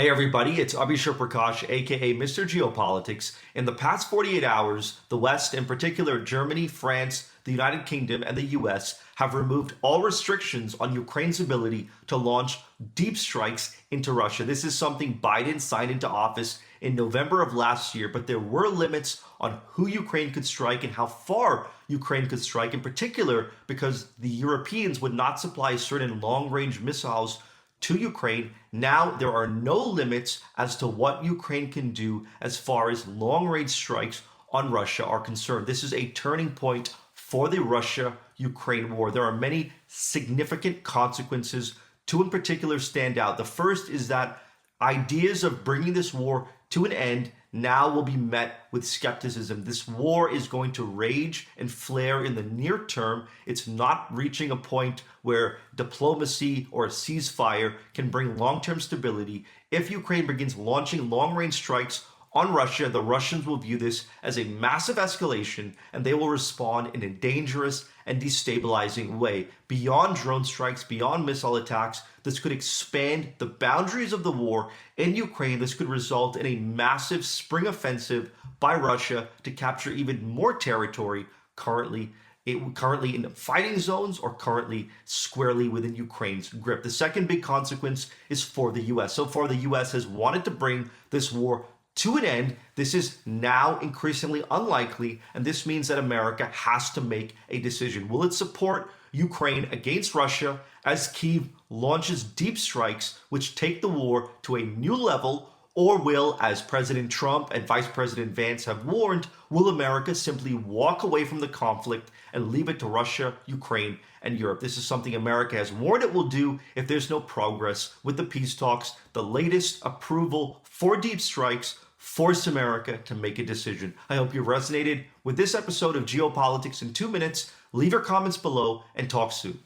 Hey everybody, it's Abishur Prakash, aka Mr. Geopolitics. In the past 48 hours, the West, in particular Germany, France, the United Kingdom, and the US, have removed all restrictions on Ukraine's ability to launch deep strikes into Russia. This is something Biden signed into office in November of last year, but there were limits on who Ukraine could strike and how far Ukraine could strike, in particular because the Europeans would not supply certain long-range missiles to Ukraine. Now there are no limits as to what Ukraine can do as far as long-range strikes on Russia are concerned. This is a turning point for the Russia-Ukraine war. There are many significant consequences. Two in particular stand out. The first is that ideas of bringing this war to an end now will be met with skepticism. This war is going to rage and flare in the near term. It's not reaching a point where diplomacy or a ceasefire can bring long-term stability. If Ukraine begins launching long-range strikes on Russia, the Russians will view this as a massive escalation, and they will respond in a dangerous and destabilizing way. Beyond drone strikes, beyond missile attacks, this could expand the boundaries of the war in Ukraine. This could result in a massive spring offensive by Russia to capture even more territory currently in fighting zones or currently squarely within Ukraine's grip. The second big consequence is for the US. So far, the US has wanted to bring this war to an end. This is now increasingly unlikely, and this means that America has to make a decision. Will it support Ukraine against Russia as Kyiv launches deep strikes which take the war to a new level, or will, as President Trump and Vice President Vance have warned, will America simply walk away from the conflict and leave it to Russia, Ukraine, and Europe? This is something America has warned it will do if there's no progress with the peace talks. The latest approval for deep strikes forced America to make a decision. I hope you resonated with this episode of Geopolitics in 2 minutes. Leave your comments below and talk soon.